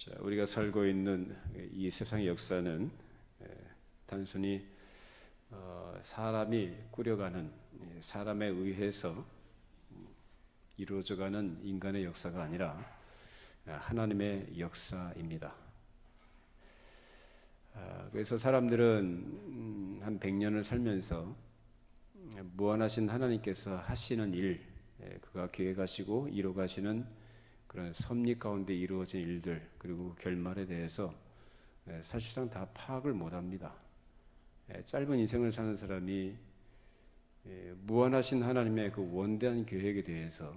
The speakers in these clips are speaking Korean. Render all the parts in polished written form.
자, 우리가 살고 있는 이 세상의 역사는 단순히 사람이 꾸려가는, 사람에 의해서 이루어져가는 인간의 역사가 아니라 하나님의 역사입니다. 그래서 사람들은 한 100년을 살면서 무한하신 하나님께서 하시는 일, 그가 계획하시고 이루어가시는 그런 섭리 가운데 이루어진 일들, 그리고 결말에 대해서 사실상 다 파악을 못합니다. 짧은 인생을 사는 사람이 무한하신 하나님의 그 원대한 계획에 대해서,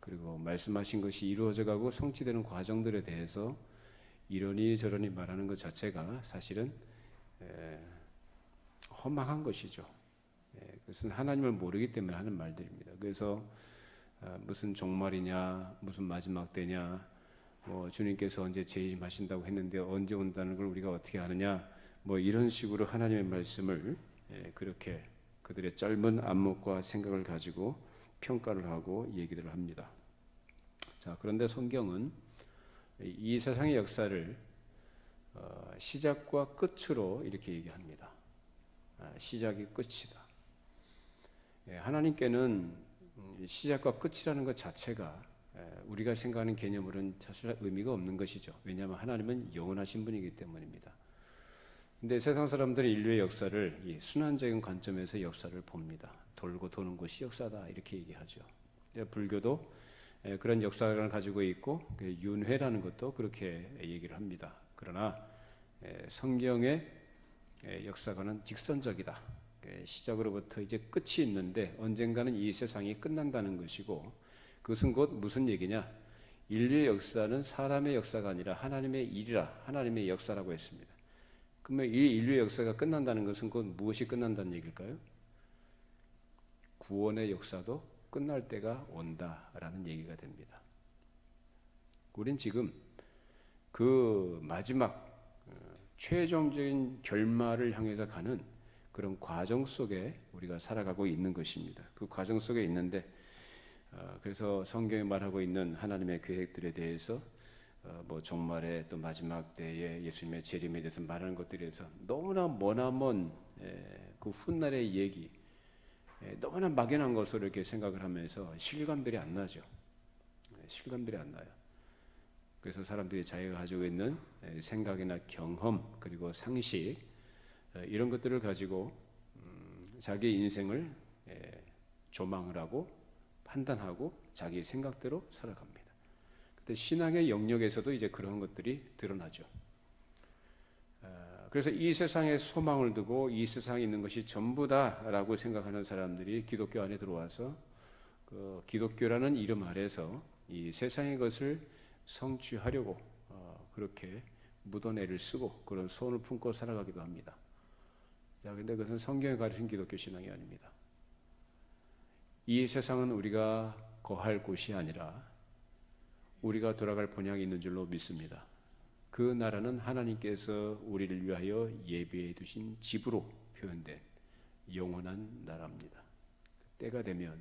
그리고 말씀하신 것이 이루어져가고 성취되는 과정들에 대해서 이러니 저러니 말하는 것 자체가 사실은 허망한 것이죠. 그것은 하나님을 모르기 때문에 하는 말들입니다. 그래서 무슨 종말이냐, 무슨 마지막 때냐, 뭐 주님께서 언제 재림하신다고 했는데 언제 온다는 걸 우리가 어떻게 아느냐, 뭐 이런 식으로 하나님의 말씀을 그렇게 그들의 짧은 안목과 생각을 가지고 평가를 하고 얘기를 합니다. 자, 그런데 성경은 이 세상의 역사를 시작과 끝으로 이렇게 얘기합니다. 시작이 끝이다. 하나님께는 시작과 끝이라는 것 자체가 우리가 생각하는 개념으로는 사실 의미가 없는 것이죠. 왜냐하면 하나님은 영원하신 분이기 때문입니다. 근데 세상 사람들은 인류의 역사를 이 순환적인 관점에서 역사를 봅니다. 돌고 도는 것이 역사다, 이렇게 얘기하죠. 불교도 그런 역사를 가지고 있고 윤회라는 것도 그렇게 얘기를 합니다. 그러나 성경의 역사관은 직선적이다. 시작으로부터 이제 끝이 있는데 언젠가는 이 세상이 끝난다는 것이고, 그것은 곧 무슨 얘기냐? 인류의 역사는 사람의 역사가 아니라 하나님의 일이라, 하나님의 역사라고 했습니다. 그러면 이 인류의 역사가 끝난다는 것은 곧 무엇이 끝난다는 얘기일까요? 구원의 역사도 끝날 때가 온다라는 얘기가 됩니다. 우린 지금 그 마지막 최종적인 결말을 향해서 가는 그런 과정 속에 우리가 살아가고 있는 것입니다. 그 과정 속에 있는데, 그래서 성경에 말하고 있는 하나님의 계획들에 대해서 뭐 종말의 또 마지막 때에 예수님의 재림에 대해서 말하는 것들에 대해서 너무나 머나먼 그 훗날의 얘기, 너무나 막연한 것으로 이렇게 생각을 하면서 실감들이 안 나죠. 실감들이 안 나요. 그래서 사람들이 자기가 가지고 있는 생각이나 경험, 그리고 상식, 이런 것들을 가지고 자기 인생을 조망을 하고 판단하고 자기 생각대로 살아갑니다. 근데 신앙의 영역에서도 이제 그런 것들이 드러나죠. 그래서 이 세상에 소망을 두고 이 세상에 있는 것이 전부다라고 생각하는 사람들이 기독교 안에 들어와서 그 기독교라는 이름 아래서 이 세상의 것을 성취하려고 그렇게 묻어내를 쓰고 그런 소원을 품고 살아가기도 합니다. 자, 근데 그것은 성경에 가르친 기독교 신앙이 아닙니다. 이 세상은 우리가 거할 곳이 아니라 우리가 돌아갈 본향이 있는 줄로 믿습니다. 그 나라는 하나님께서 우리를 위하여 예비해 두신 집으로 표현된 영원한 나라입니다. 때가 되면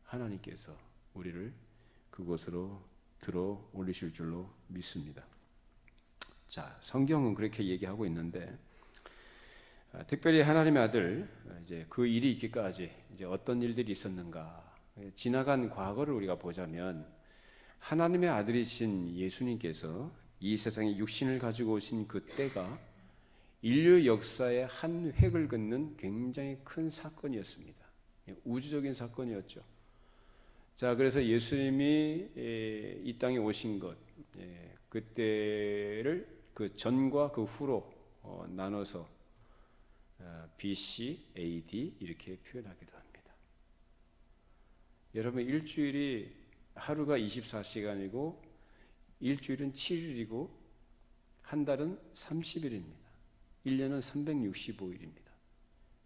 하나님께서 우리를 그곳으로 들어 올리실 줄로 믿습니다. 자, 성경은 그렇게 얘기하고 있는데, 특별히 하나님의 아들, 이제 그 일이 있기까지 이제 어떤 일들이 있었는가, 지나간 과거를 우리가 보자면 하나님의 아들이신 예수님께서 이 세상에 육신을 가지고 오신 그 때가 인류 역사의 한 획을 긋는 굉장히 큰 사건이었습니다. 우주적인 사건이었죠. 자, 그래서 예수님이 이 땅에 오신 것, 그때를 그 전과 그 후로 나눠서 BC, AD 이렇게 표현하기도 합니다. 여러분, 일주일이 하루가 24시간이고 일주일은 7일이고 한 달은 30일입니다. 1년은 365일입니다.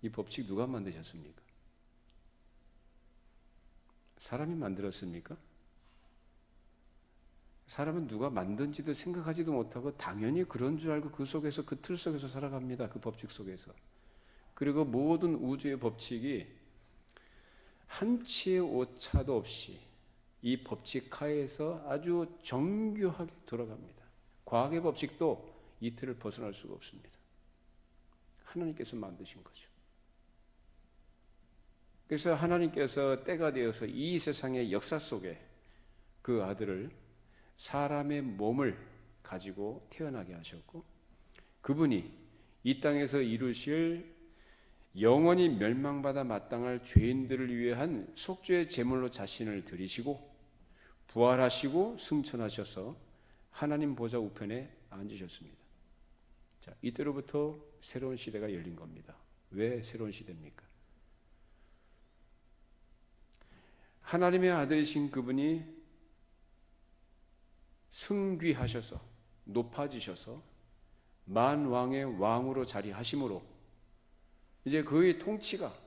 이 법칙 누가 만드셨습니까? 사람이 만들었습니까? 사람은 누가 만든지도 생각하지도 못하고 당연히 그런 줄 알고 그 속에서, 그 틀 속에서 살아갑니다. 그 법칙 속에서. 그리고 모든 우주의 법칙이 한치의 오차도 없이 이 법칙 하에서 아주 정교하게 돌아갑니다. 과학의 법칙도 이 틀을 벗어날 수가 없습니다. 하나님께서 만드신 거죠. 그래서 하나님께서 때가 되어서 이 세상의 역사 속에 그 아들을 사람의 몸을 가지고 태어나게 하셨고, 그분이 이 땅에서 이루실 영원히 멸망받아 마땅할 죄인들을 위한 속죄의 제물로 자신을 드리시고 부활하시고 승천하셔서 하나님 보좌 우편에 앉으셨습니다. 자, 이때로부터 새로운 시대가 열린 겁니다. 왜 새로운 시대입니까? 하나님의 아들이신 그분이 승귀하셔서 높아지셔서 만왕의 왕으로 자리하심으로 이제 그의 통치가,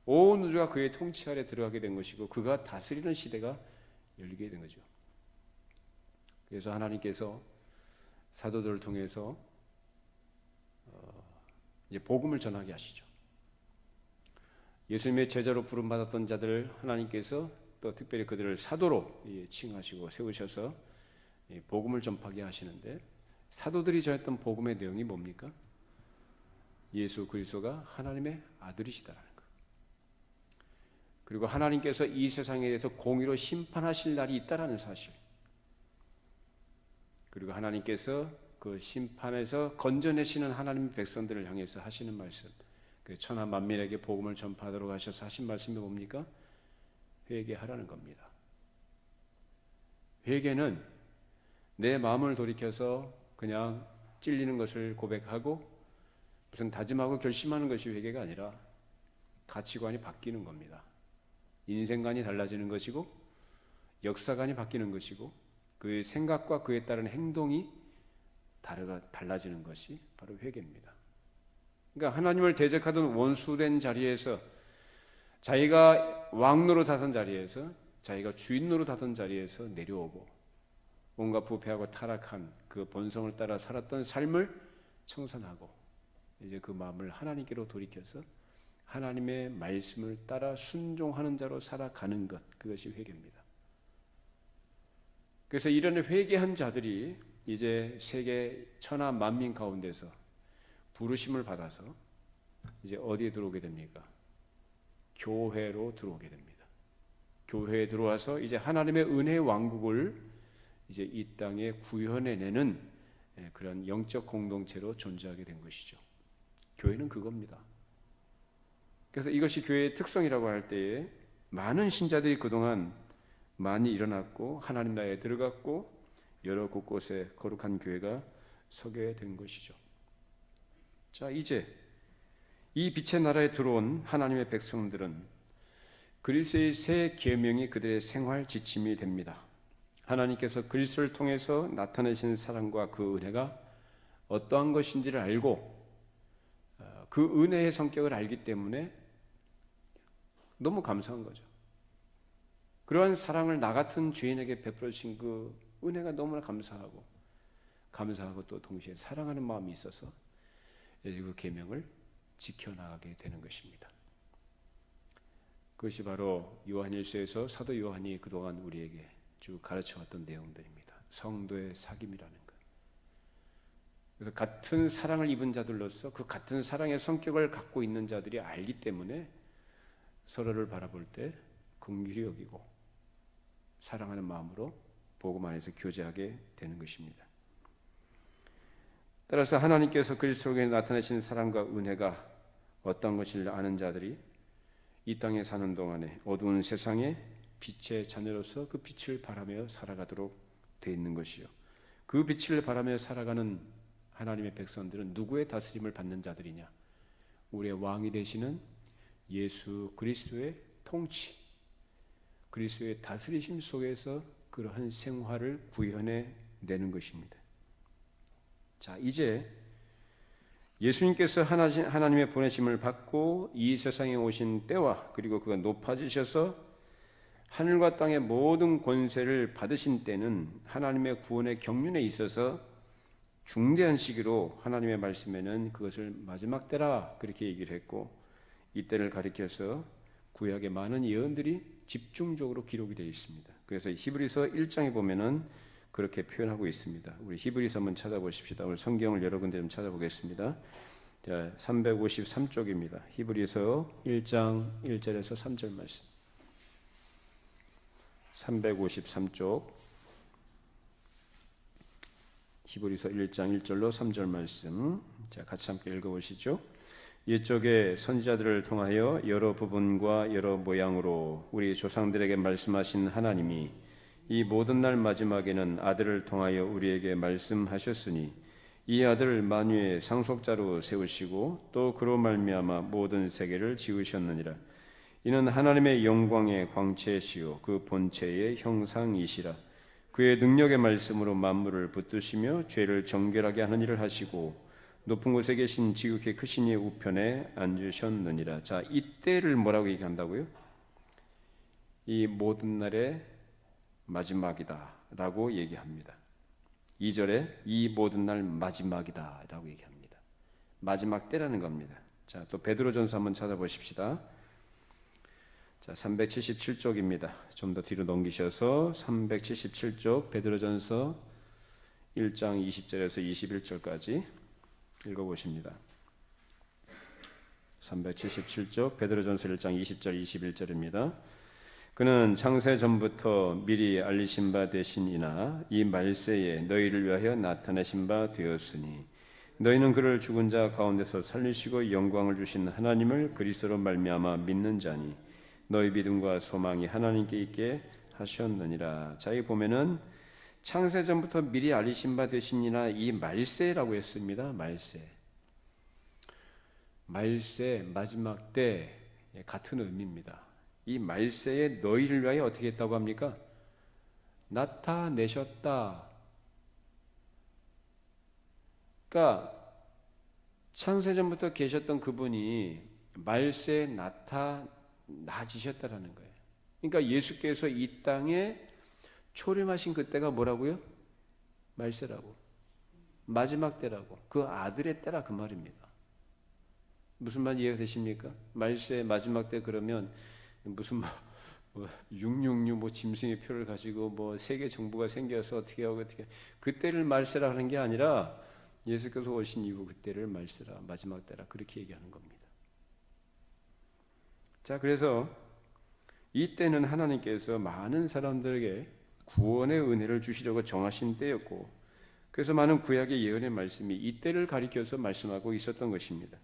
온 우주가 그의 통치 아래 들어가게 된 것이고 그가 다스리는 시대가 열리게 된 거죠. 그래서 하나님께서 사도들을 통해서 이제 복음을 전하게 하시죠. 예수님의 제자로 부름받았던 자들 하나님께서 또 특별히 그들을 사도로 칭하시고 세우셔서 복음을 전파하게 하시는데, 사도들이 전했던 복음의 내용이 뭡니까? 예수 그리스도가 하나님의 아들이시다라는 것. 그리고 하나님께서 이 세상에 대해서 공의로 심판하실 날이 있다라는 사실. 그리고 하나님께서 그 심판에서 건져내시는 하나님의 백성들을 향해서 하시는 말씀, 그 천하 만민에게 복음을 전파하도록 하셔서 하신 말씀이 뭡니까? 회개하라는 겁니다. 회개는 내 마음을 돌이켜서 그냥 찔리는 것을 고백하고 무슨 다짐하고 결심하는 것이 회개가 아니라 가치관이 바뀌는 겁니다. 인생관이 달라지는 것이고 역사관이 바뀌는 것이고 그의 생각과 그에 따른 행동이 달라지는 것이 바로 회개입니다. 그러니까 하나님을 대적하던 원수된 자리에서, 자기가 왕 노릇하던 자리에서, 자기가 주인 노릇하던 자리에서 내려오고 온갖 부패하고 타락한 그 본성을 따라 살았던 삶을 청산하고 이제 그 마음을 하나님께로 돌이켜서 하나님의 말씀을 따라 순종하는 자로 살아가는 것, 그것이 회개입니다. 그래서 이런 회개한 자들이 이제 세계 천하 만민 가운데서 부르심을 받아서 이제 어디에 들어오게 됩니까? 교회로 들어오게 됩니다. 교회에 들어와서 이제 하나님의 은혜의 왕국을 이제 이 땅에 구현해내는 그런 영적 공동체로 존재하게 된 것이죠. 교회는 그겁니다. 그래서 이것이 교회의 특성이라고 할 때에 많은 신자들이 그동안 많이 일어났고 하나님 나라에 들어갔고 여러 곳곳에 거룩한 교회가 서게 된 것이죠. 자, 이제 이 빛의 나라에 들어온 하나님의 백성들은 그리스도의 새 계명이 그들의 생활 지침이 됩니다. 하나님께서 그리스도를 통해서 나타내신 사랑과 그 은혜가 어떠한 것인지를 알고 그 은혜의 성격을 알기 때문에 너무 감사한 거죠. 그러한 사랑을 나 같은 죄인에게 베풀어 주신 그 은혜가 너무나 감사하고 또 동시에 사랑하는 마음이 있어서 그 계명을 지켜나가게 되는 것입니다. 그것이 바로 요한일서에서 사도 요한이 그동안 우리에게 쭉 가르쳐왔던 내용들입니다. 성도의 사귐이라는 것. 그래서 같은 사랑을 입은 자들로서 그 같은 사랑의 성격을 갖고 있는 자들이 알기 때문에 서로를 바라볼 때 긍휼히 여기고 사랑하는 마음으로 복음 안에서 교제하게 되는 것입니다. 따라서 하나님께서 그리스도에 나타내신 사랑과 은혜가 어떤 것을 아는 자들이 이 땅에 사는 동안에 어두운 세상에 빛의 자녀로서 그 빛을 바라며 살아가도록 되어 있는 것이요. 그 빛을 바라며 살아가는 하나님의 백성들은 누구의 다스림을 받는 자들이냐? 우리의 왕이 되시는 예수 그리스도의 통치, 그리스도의 다스리심 속에서 그러한 생활을 구현해 내는 것입니다. 자, 이제 예수님께서 하나님의 보내심을 받고 이 세상에 오신 때와 그리고 그가 높아지셔서 하늘과 땅의 모든 권세를 받으신 때는 하나님의 구원의 경륜에 있어서 중대한 시기로 하나님의 말씀에는 그것을 마지막 때라 그렇게 얘기를 했고, 이 때를 가리켜서 구약의 많은 예언들이 집중적으로 기록이 되어 있습니다. 그래서 히브리서 1장에 보면은 그렇게 표현하고 있습니다. 우리 히브리서 한번 찾아보십시다. 오늘 성경을 여러 군데 좀 찾아보겠습니다. 자, 353쪽입니다. 히브리서 1장 1절에서 3절 말씀. 353쪽 히브리서 1장 1절로 3절 말씀. 자, 같이 함께 읽어보시죠. 이쪽에 선지자들을 통하여 여러 부분과 여러 모양으로 우리 조상들에게 말씀하신 하나님이 이 모든 날 마지막에는 아들을 통하여 우리에게 말씀하셨으니 이 아들을 만유의 상속자로 세우시고 또 그로 말미암아 모든 세계를 지으셨느니라. 이는 하나님의 영광의 광채시요 그 본체의 형상이시라. 그의 능력의 말씀으로 만물을 붙드시며 죄를 정결하게 하는 일을 하시고 높은 곳에 계신 지극히 크신 이의 우편에 앉으셨느니라. 자, 이때를 뭐라고 얘기한다고요? 이 모든 날의 마지막이다 라고 얘기합니다. 2절에 이 모든 날 마지막이다 라고 얘기합니다. 마지막 때라는 겁니다. 자, 또 베드로전서 한번 찾아보십시다. 자, 377쪽입니다. 좀 더 뒤로 넘기셔서 377쪽 베드로전서 1장 20절에서 21절까지 읽어보십니다. 377쪽 베드로전서 1장 20절 21절입니다. 그는 창세 전부터 미리 알리신 바 되신 이나 이 말세에 너희를 위하여 나타내신 바 되었으니 너희는 그를 죽은 자 가운데서 살리시고 영광을 주신 하나님을 그리스도로 말미암아 믿는 자니 너희 믿음과 소망이 하나님께 있게 하셨느니라. 자, 여기 보면은 창세 전부터 미리 알리신 바 되시니라 이 말세라고 했습니다. 말세 마지막 때 같은 의미입니다. 이 말세에 너희를 위하여 어떻게 했다고 합니까? 나타내셨다. 그러니까 창세 전부터 계셨던 그분이 말세에 나타나지셨다라는 거예요. 그러니까 예수께서 이 땅에 초림하신 그때가 뭐라고요? 말세라고. 마지막 때라고. 그 아들의 때라 그 말입니다. 무슨 말 이해가 되십니까? 말세 마지막 때 그러면 무슨 666 뭐 짐승의 표를 가지고 뭐 세계 정부가 생겨서 어떻게 하고 그때를 말세라 하는 게 아니라 예수께서 오신 이후 그때를 말세라 마지막 때라 그렇게 얘기하는 겁니다. 자, 그래서 이때는 하나님께서 많은 사람들에게 구원의 은혜를 주시려고 정하신 때였고 그래서 많은 구약의 예언의 말씀이 이때를 가리켜서 말씀하고 있었던 것입니다.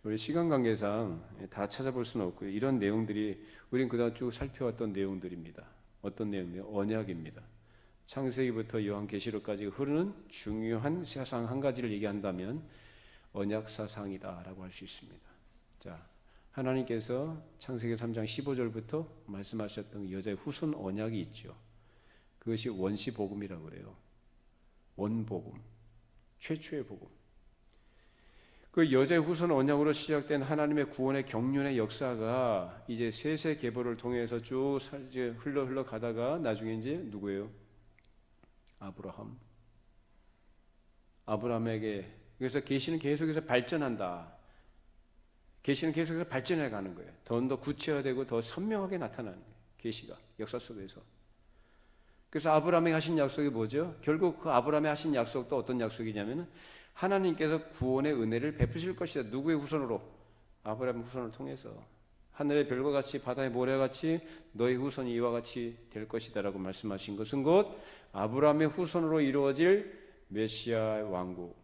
우리 시간 관계상 다 찾아볼 수는 없고요. 이런 내용들이 우리는 그동안 쭉 살펴왔던 내용들입니다. 어떤 내용이요? 언약입니다. 창세기부터 요한계시록까지 흐르는 중요한 사상 한 가지를 얘기한다면 언약 사상이다라고 할 수 있습니다. 자, 하나님께서 창세기 3장 15절부터 말씀하셨던 여자의 후손 언약이 있죠. 그것이 원시복음이라고 그래요. 원복음, 최초의 복음. 그 여자의 후손 언약으로 시작된 하나님의 구원의 경륜의 역사가 이제 세세 계보를 통해서 쭉 흘러 가다가 나중에 이제 누구예요? 아브라함에게 그래서 계시는 계속해서 발전한다. 계시는 계속해서 발전해 가는 거예요. 더 구체화되고 더 선명하게 나타나는 거예요. 계시가 역사 속에서. 그래서 아브라함이 하신 약속이 뭐죠? 결국 그 아브라함이 하신 약속도 어떤 약속이냐면은 하나님께서 구원의 은혜를 베푸실 것이다. 누구의 후손으로? 아브라함의 후손을 통해서. 하늘의 별과 같이 바다의 모래같이 너희 후손이 이와 같이 될 것이다 라고 말씀하신 것은 곧 아브라함의 후손으로 이루어질 메시아의 왕국,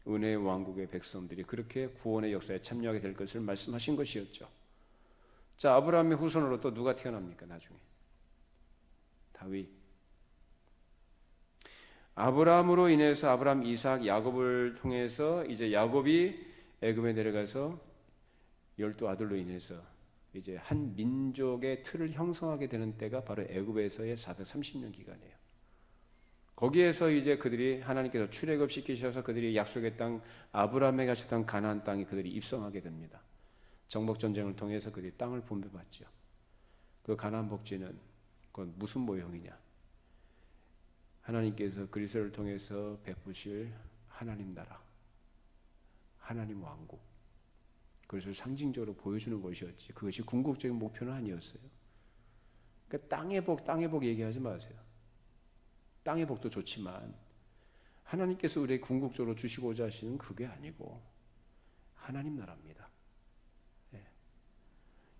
은혜의 왕국의 백성들이 그렇게 구원의 역사에 참여하게 될 것을 말씀하신 것이었죠. 자, 아브라함의 후손으로 또 누가 태어납니까? 나중에 다윗. 아브라함으로 인해서 아브라함, 이삭, 야곱을 통해서 이제 야곱이 애굽에 내려가서 12아들로 인해서 이제 한 민족의 틀을 형성하게 되는 때가 바로 애굽에서의 430년 기간이에요. 거기에서 이제 그들이 하나님께서 출애굽 시키셔서 그들이 약속의 땅 아브라함에게 하셨던 가나안 땅에 그들이 입성하게 됩니다. 정복 전쟁을 통해서 그들이 땅을 분배받죠. 그 가나안 복지는 그건 무슨 모형이냐? 하나님께서 그리스도를 통해서 베푸실 하나님 나라, 하나님 왕국, 그것을 상징적으로 보여주는 것이었지. 그것이 궁극적인 목표는 아니었어요. 그러니까 땅의 복 얘기하지 마세요. 땅의 복도 좋지만 하나님께서 우리에게 궁극적으로 주시고자 하시는 그게 아니고 하나님 나라입니다.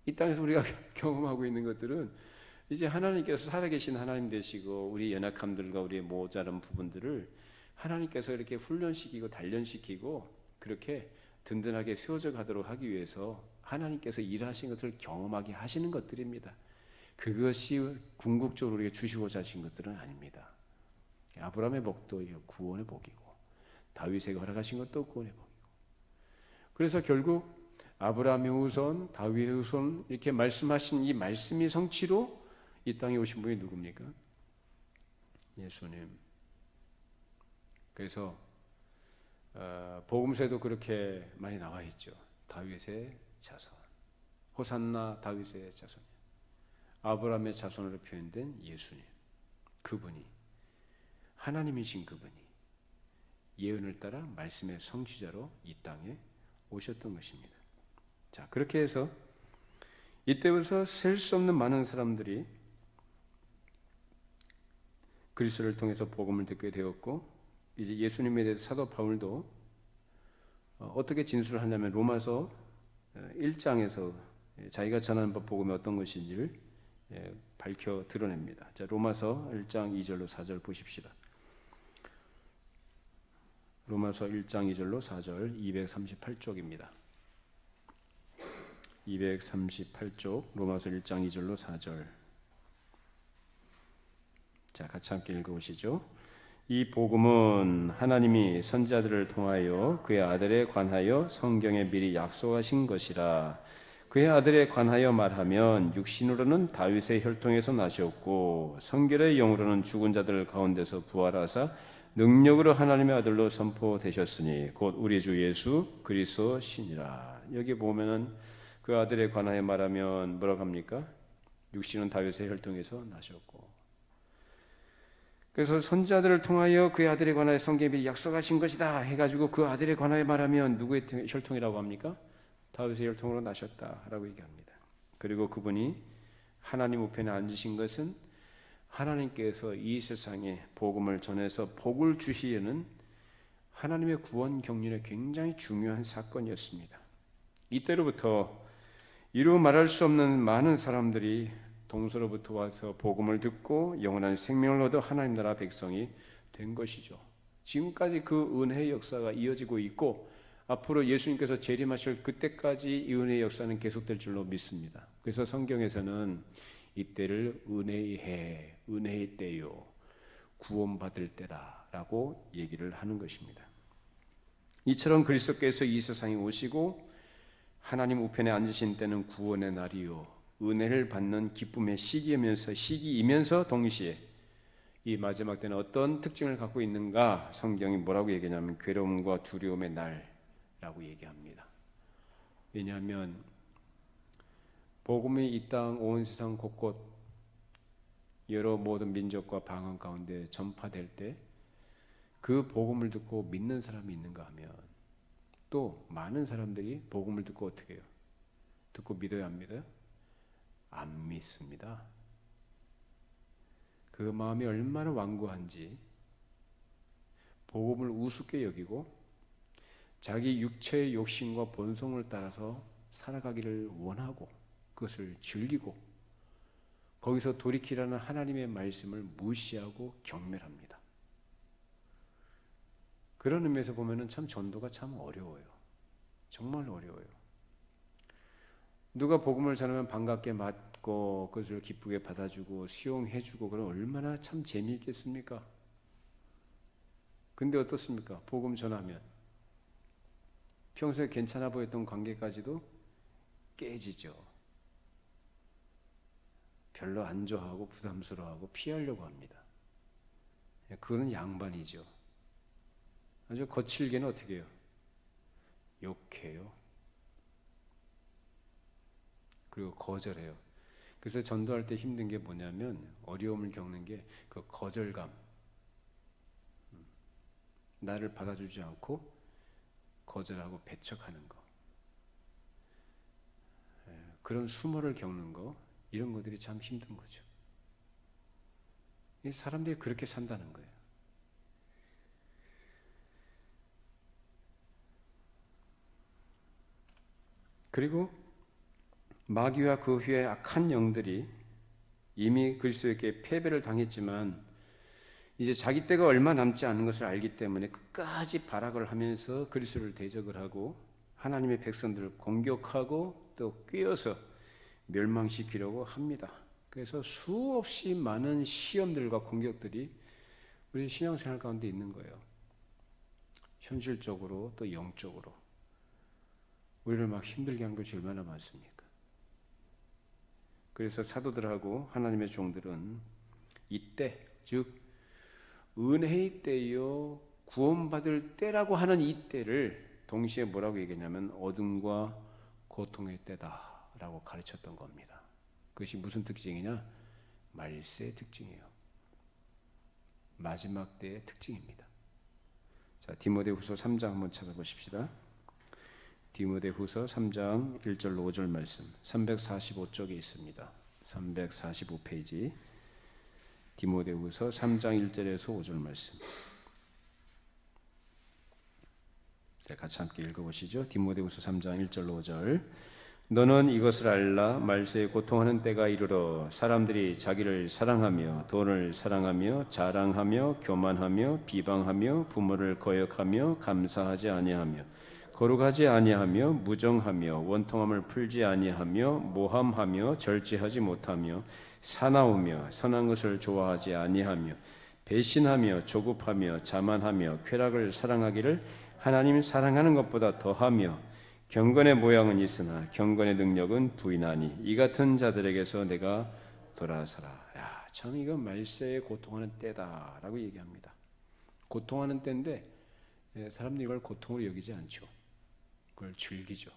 이 땅에서 우리가 경험하고 있는 것들은 이제 하나님께서 살아계신 하나님 되시고 우리 연약함들과 우리의 모자란 부분들을 하나님께서 이렇게 훈련시키고 단련시키고 그렇게 든든하게 세워져 가도록 하기 위해서 하나님께서 일하신 것을 경험하게 하시는 것들입니다. 그것이 궁극적으로 우리에게 주시고자 하신 것들은 아닙니다. 아브라함의 복도 구원의 복이고 다윗에게 허락하신 것도 구원의 복이고, 그래서 결국 아브라함의 후손, 다윗의 후손 이렇게 말씀하신 이 말씀이 성취로 이 땅에 오신 분이 누굽니까? 예수님. 그래서 복음서에도 그렇게 많이 나와 있죠. 다윗의 자손, 호산나 다윗의 자손, 아브라함의 자손으로 표현된 예수님, 그분이 하나님이신 그분이 예언을 따라 말씀의 성취자로 이 땅에 오셨던 것입니다. 자, 그렇게 해서 이때부터 셀 수 없는 많은 사람들이 그리스도를 통해서 복음을 듣게 되었고, 이제 예수님에 대해서 사도 바울도 어떻게 진술을 하냐면 로마서 1장에서 자기가 전하는 복음이 어떤 것인지를 밝혀 드러냅니다. 자, 로마서 1장 2절로 4절 보십시다. 로마서 1장 2절로 4절 238쪽입니다. 238쪽 로마서 1장 2절로 4절. 자, 같이 함께 읽어보시죠. 이 복음은 하나님이 선지자들을 통하여 그의 아들에 관하여 성경에 미리 약속하신 것이라. 그의 아들에 관하여 말하면 육신으로는 다윗의 혈통에서 나셨고 성결의 영으로는 죽은 자들 가운데서 부활하사 능력으로 하나님의 아들로 선포되셨으니 곧 우리 주 예수 그리스도시니라. 여기 보면은 그 아들에 관하여 말하면 뭐라고 합니까? 육신은 다윗의 혈통에서 나셨고, 그래서 선지자들을 통하여 그의 아들에 관하여 성경에 미리 약속하신 것이다 해가지고 그 아들에 관하여 말하면 누구의 혈통이라고 합니까? 다윗의 혈통으로 나셨다라고 얘기합니다. 그리고 그분이 하나님 우편에 앉으신 것은 하나님께서 이 세상에 복음을 전해서 복을 주시려는 하나님의 구원 경륜의 굉장히 중요한 사건이었습니다. 이때로부터 이루 말할 수 없는 많은 사람들이 동서로부터 와서 복음을 듣고 영원한 생명을 얻어 하나님 나라 백성이 된 것이죠. 지금까지 그 은혜의 역사가 이어지고 있고 앞으로 예수님께서 재림하실 그때까지 이 은혜의 역사는 계속될 줄로 믿습니다. 그래서 성경에서는 이때를 은혜의 해, 은혜의 때요, 구원받을 때라라고 얘기를 하는 것입니다. 이처럼 그리스도께서 이 세상에 오시고 하나님 우편에 앉으신 때는 구원의 날이요, 은혜를 받는 기쁨의 시기이면서 동시에 이 마지막 때는 어떤 특징을 갖고 있는가? 성경이 뭐라고 얘기하냐면 괴로움과 두려움의 날이라고 얘기합니다. 왜냐하면 복음이 이 땅 온 세상 곳곳 여러 모든 민족과 방언 가운데 전파될 때 그 복음을 듣고 믿는 사람이 있는가 하면 또 많은 사람들이 복음을 듣고 어떻게 해요? 듣고 믿어야 합니다. 안 믿습니다. 그 마음이 얼마나 완고한지 복음을 우습게 여기고 자기 육체의 욕심과 본성을 따라서 살아가기를 원하고 그것을 즐기고 거기서 돌이키라는 하나님의 말씀을 무시하고 경멸합니다. 그런 의미에서 보면은 참 전도가 참 어려워요. 정말 어려워요. 누가 복음을 전하면 반갑게 맞고 그것을 기쁘게 받아주고 수용해주고 그럼 얼마나 참 재미있겠습니까? 근데 어떻습니까? 복음 전하면 평소에 괜찮아 보였던 관계까지도 깨지죠. 별로 안 좋아하고 부담스러워하고 피하려고 합니다. 그건 양반이죠. 아주 거칠게는 어떻게 해요? 욕해요. 그리고 거절해요. 그래서 전도할 때 힘든 게 뭐냐면 어려움을 겪는 게 그 거절감. 나를 받아주지 않고 거절하고 배척하는 거. 그런 수모를 겪는 거, 이런 것들이 참 힘든 거죠. 이 사람들이 그렇게 산다는 거예요. 그리고 마귀와 그 후에 악한 영들이 이미 그리스도에게 패배를 당했지만 이제 자기 때가 얼마 남지 않은 것을 알기 때문에 끝까지 발악을 하면서 그리스도를 대적을 하고 하나님의 백성들을 공격하고 또 꿰어서 멸망시키려고 합니다. 그래서 수없이 많은 시험들과 공격들이 우리 신앙생활 가운데 있는 거예요. 현실적으로 또 영적으로 우리를 막 힘들게 한 것이 얼마나 많습니까? 그래서 사도들하고 하나님의 종들은 이때, 즉 은혜의 때요 구원받을 때라고 하는 이 때를 동시에 뭐라고 얘기했냐면 어둠과 고통의 때다라고 가르쳤던 겁니다. 그것이 무슨 특징이냐? 말세의 특징이에요. 마지막 때의 특징입니다. 자, 디모데후서 3장 한번 찾아보십시다. 디모데후서 3장 1절로 5절 말씀 345쪽에 있습니다. 345페이지 디모데후서 3장 1절에서 5절 말씀. 자, 같이 함께 읽어보시죠. 디모데후서 3장 1절로 5절. 너는 이것을 알라. 말세에 고통하는 때가 이르러 사람들이 자기를 사랑하며 돈을 사랑하며 자랑하며 교만하며 비방하며 부모를 거역하며 감사하지 아니하며 거룩하지 아니하며 무정하며 원통함을 풀지 아니하며 모함하며 절제하지 못하며 사나우며 선한 것을 좋아하지 아니하며 배신하며 조급하며 자만하며 쾌락을 사랑하기를 하나님 사랑하는 것보다 더하며 경건의 모양은 있으나 경건의 능력은 부인하니 이 같은 자들에게서 내가 돌아서라. 야, 참 이건 말세에 고통하는 때다라고 얘기합니다. 고통하는 때인데 사람들이 이걸 고통으로 여기지 않죠. 그걸 즐기죠.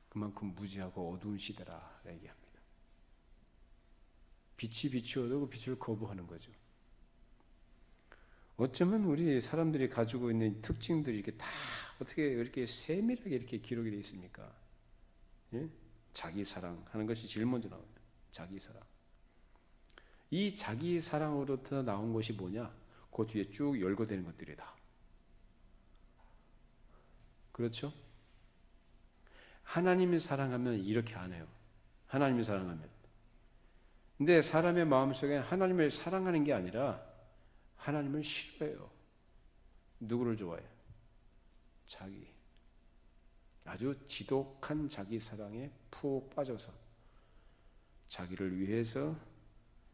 그만큼 무지하고 어두운 시대라 얘기합니다. 빛이 비추어도 그 빛을 거부하는 거죠. 어쩌면 우리 사람들이 가지고 있는 특징들이 이렇게 다 어떻게 이렇게 세밀하게 이렇게 기록이 되어 있습니까? 예? 자기 사랑하는 것이 제일 먼저 나와요. 자기 사랑. 이 자기 사랑으로부터 나온 것이 뭐냐? 그 뒤에 쭉 열거되는 것들이다. 그렇죠? 하나님을 사랑하면 이렇게 안 해요. 하나님을 사랑하면. 근데 사람의 마음속에 하나님을 사랑하는 게 아니라 하나님을 싫어해요. 누구를 좋아해요? 자기. 아주 지독한 자기 사랑에 푹 빠져서 자기를 위해서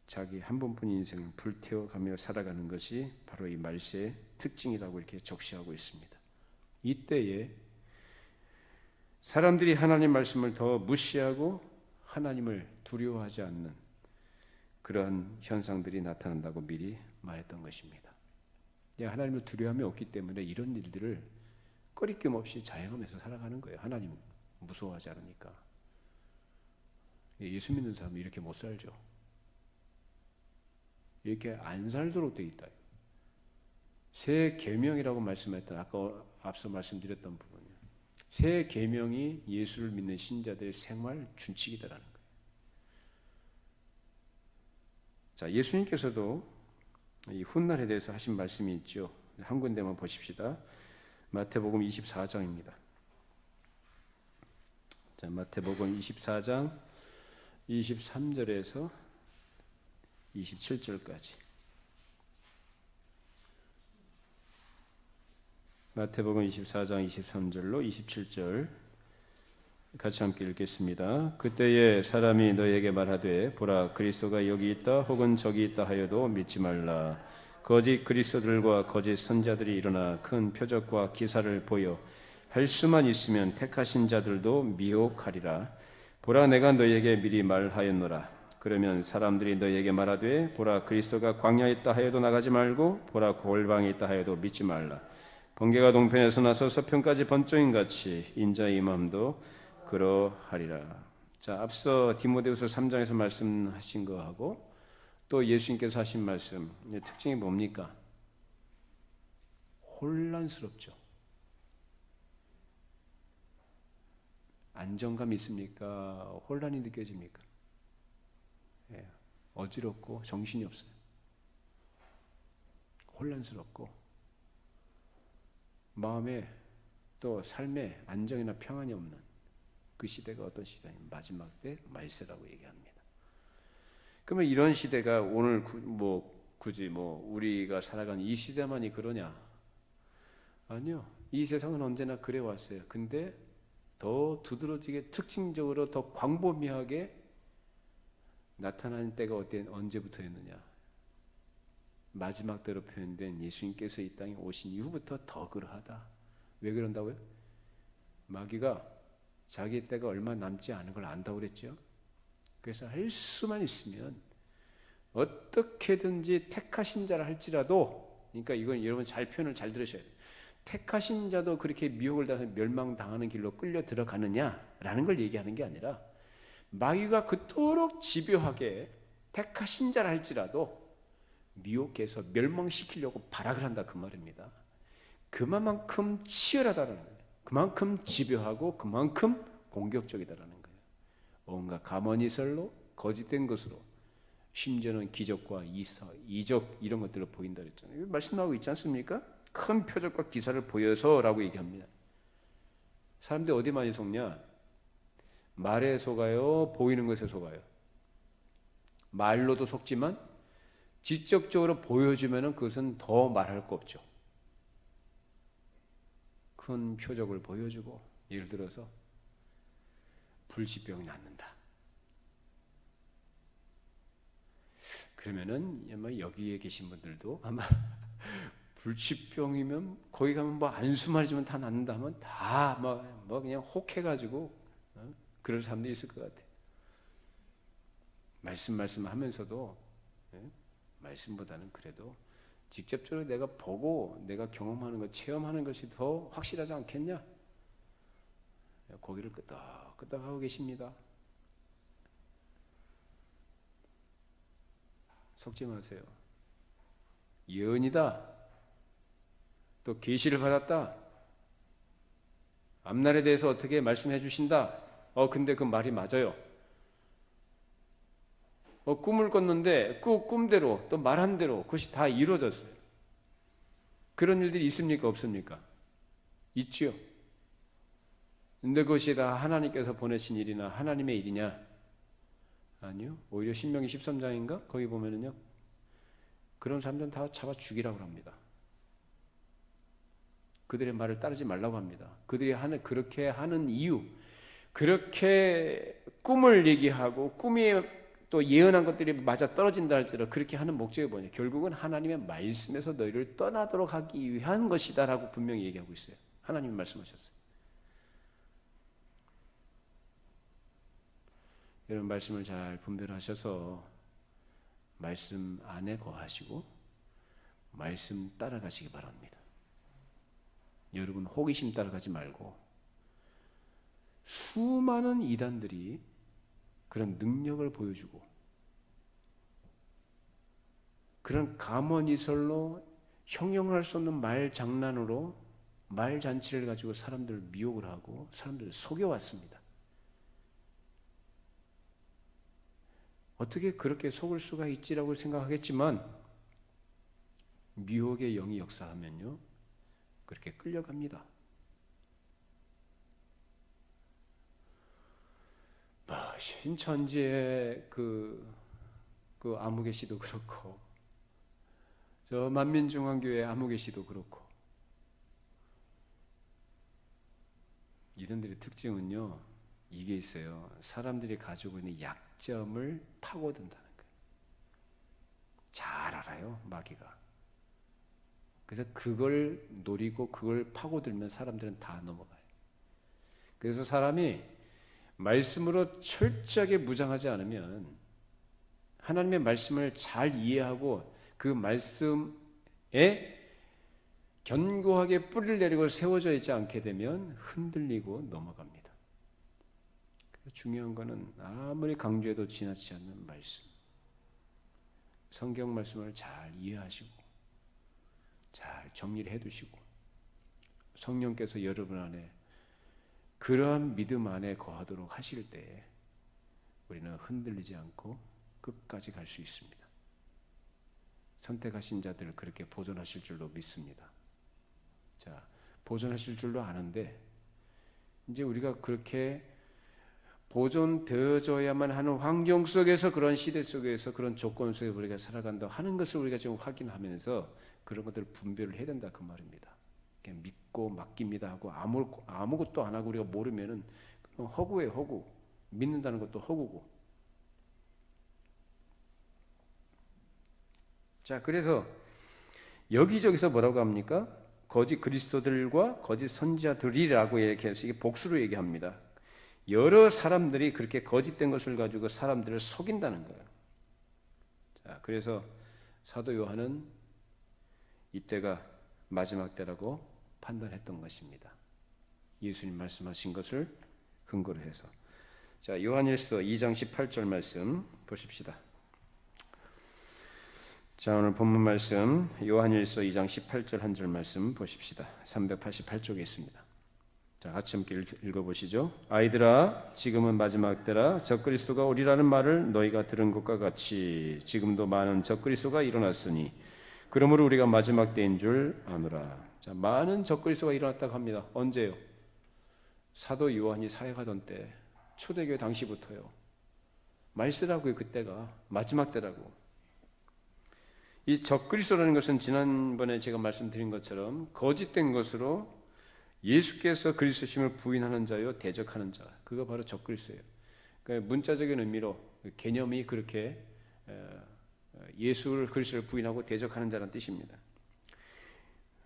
자기 한 번뿐인 인생을 불태워가며 살아가는 것이 바로 이 말세의 특징이라고 이렇게 적시하고 있습니다. 이때에 사람들이 하나님 말씀을 더 무시하고 하나님을 두려워하지 않는 그러한 현상들이 나타난다고 미리 말했던 것입니다. 하나님을 두려워함이 없기 때문에 이런 일들을 꺼리낌 없이 자행하면서 살아가는 거예요. 하나님 무서워하지 않으니까. 예수 믿는 사람은 이렇게 못 살죠. 이렇게 안 살도록 되어 있다. 새 계명이라고 말씀했던 아까 앞서 말씀드렸던 부분이요. 새 계명이 예수를 믿는 신자들의 생활 준칙이다라는 거예요. 자, 예수님께서도 이 훗날에 대해서 하신 말씀이 있죠. 한 군데만 보십시다. 마태복음 24장입니다. 자, 마태복음 24장 23절에서 27절까지. 마태복음 24장 23절로 27절 같이 함께 읽겠습니다. 그때에 사람이 너에게 말하되 보라 그리스도가 여기 있다 혹은 저기 있다 하여도 믿지 말라. 거짓 그리스도들과 거짓 선자들이 일어나 큰 표적과 기사를 보여 할 수만 있으면 택하신 자들도 미혹하리라. 보라 내가 너에게 미리 말하였노라. 그러면 사람들이 너에게 말하되 보라 그리스도가 광야에 있다 하여도 나가지 말고 보라 골방에 있다 하여도 믿지 말라. 번개가 동편에서 나서 서편까지 번쩍인같이 인자의 임함도 그러하리라. 자, 앞서 디모데후서 3장에서 말씀하신 거하고 또 예수님께서 하신 말씀 특징이 뭡니까? 혼란스럽죠. 안정감 있습니까? 혼란이 느껴집니까? 예, 어지럽고 정신이 없어요. 혼란스럽고 마음에 또 삶에 안정이나 평안이 없는 그 시대가 어떤 시대냐면 마지막 때 말세라고 얘기합니다. 그러면 이런 시대가 오늘 굳이 우리가 살아가는 이 시대만이 그러냐? 아니요. 이 세상은 언제나 그래 왔어요. 근데 더 두드러지게 특징적으로 더 광범위하게 나타나는 때가 언제부터였느냐? 마지막 때로 표현된 예수님께서 이 땅에 오신 이후부터 더 그러하다. 왜 그런다고요? 마귀가 자기 때가 얼마 남지 않은 걸 안다고 그랬죠. 그래서 할 수만 있으면 어떻게든지 택하신 자라 할지라도, 그러니까 이건 여러분 표현을 잘 들으셔야 돼요. 택하신 자도 그렇게 미혹을 당해서 멸망당하는 길로 끌려 들어가느냐라는 걸 얘기하는 게 아니라 마귀가 그토록 집요하게 택하신 자라 할지라도 미혹해서 멸망시키려고 발악을 한다 그 말입니다. 그만큼 치열하다는 거예요. 그만큼 집요하고 그만큼 공격적이다라는 거예요. 온갖 가면이설로 거짓된 것으로 심지어는 기적과 이적 이런 것들을 보인다 그랬잖아요. 말씀하고 있지 않습니까? 큰 표적과 기사를 보여서라고 얘기합니다. 사람들이 어디 많이 속냐? 말에 속아요? 보이는 것에 속아요? 말로도 속지만 직접적으로 보여주면 그것은 더 말할 거 없죠. 큰 표적을 보여주고 예를 들어서 불치병이 낫는다. 그러면은 여기에 계신 분들도 아마 불치병이면 거기 가면 안수만 다 낫는다 하면 다 그냥 혹해가지고 그럴 사람들이 있을 것 같아요. 말씀하면서도 말씀보다는 그래도 직접적으로 내가 보고 내가 경험하는 것, 체험하는 것이 더 확실하지 않겠냐? 고개를 끄덕끄덕 하고 계십니다. 속지 마세요. 예언이다. 또 계시를 받았다. 앞날에 대해서 어떻게 말씀해 주신다. 근데 그 말이 맞아요. 꿈을 꿨는데 꿈대로 또 말한 대로 그것이 다 이루어졌어요. 그런 일들이 있습니까? 없습니까? 있지요. 근데 그것이 다 하나님께서 보내신 일이나 하나님의 일이냐? 아니요. 오히려 신명기 13장인가? 거기 보면은요. 그런 사람들은 다 잡아 죽이라고 합니다. 그들의 말을 따르지 말라고 합니다. 그들이 그렇게 하는 이유, 그렇게 꿈을 얘기하고 꿈에 또 예언한 것들이 맞아 떨어진다 할지라도 그렇게 하는 목적이 뭐냐? 결국은 하나님의 말씀에서 너희를 떠나도록 하기 위한 것이다라고 분명히 얘기하고 있어요. 하나님이 말씀하셨어요. 이런 말씀을 잘 분별하셔서 말씀 안에 거하시고 말씀 따라가시기 바랍니다. 여러분 호기심 따라가지 말고 수많은 이단들이 그런 능력을 보여주고 그런 가문이설로 형용할 수 없는 말 장난으로 말 잔치를 가지고 사람들을 미혹을 하고 사람들을 속여왔습니다. 어떻게 그렇게 속을 수가 있지라고 생각하겠지만 미혹의 영이 역사하면요 그렇게 끌려갑니다. 신천지의 그 아무개 씨도 그렇고 저 만민중앙교회 아무개 씨도 그렇고 이들의 특징은요 이게 있어요. 사람들이 가지고 있는 약점을 파고든다는 거예요. 잘 알아요 마귀가. 그래서 그걸 노리고 그걸 파고들면 사람들은 다 넘어가요. 그래서 사람이 말씀으로 철저하게 무장하지 않으면 하나님의 말씀을 잘 이해하고 그 말씀에 견고하게 뿌리를 내리고 세워져 있지 않게 되면 흔들리고 넘어갑니다. 그래서 중요한 것은 아무리 강조해도 지나치지 않는 말씀. 성경 말씀을 잘 이해하시고 잘 정리를 해두시고 성령께서 여러분 안에 그러한 믿음 안에 거하도록 하실 때 우리는 흔들리지 않고 끝까지 갈 수 있습니다. 선택하신 자들을 그렇게 보존하실 줄로 믿습니다. 자, 보존하실 줄로 아는데 이제 우리가 그렇게 보존되어져야만 하는 환경 속에서, 그런 시대 속에서, 그런 조건 속에서 우리가 살아간다 하는 것을 우리가 지금 확인하면서 그런 것들을 분별을 해야 된다 그 말입니다. 그냥 믿고 맡깁니다 하고 아무것도 안 하고 우리가 모르면은 허구예요, 허구. 믿는다는 것도 허구고. 자, 그래서 여기저기서 뭐라고 합니까? 거짓 그리스도들과 거짓 선지자들이라고 이렇게 해서 이게 복수로 얘기합니다. 여러 사람들이 그렇게 거짓된 것을 가지고 사람들을 속인다는 거예요. 자, 그래서 사도 요한은 이때가 마지막 때라고 판단했던 것입니다. 예수님 말씀하신 것을 근거로 해서. 자, 요한일서 2장 18절 말씀 보십시다. 자, 오늘 본문 말씀 요한일서 2장 18절 한 절 말씀 보십시다. 388쪽에 있습니다. 자, 같이 함께 읽어보시죠. 아이들아, 지금은 마지막 때라. 적그리스도가 오리라는 말을 너희가 들은 것과 같이 지금도 많은 적그리스도가 일어났으니 그러므로 우리가 마지막 때인 줄 아노라. 자, 많은 적그리스도가 일어났다고 합니다. 언제요? 사도 요한이 사역하던 때, 초대교회 당시부터요. 말세라고요. 그때가 마지막 때라고. 이 적그리스도라는 것은 지난번에 제가 말씀드린 것처럼 거짓된 것으로 예수께서 그리스도심을 부인하는 자요, 대적하는 자, 그거 바로 적그리스도예요. 그러니까 문자적인 의미로 개념이 그렇게 예수를, 그리스도를 부인하고 대적하는 자라는 뜻입니다.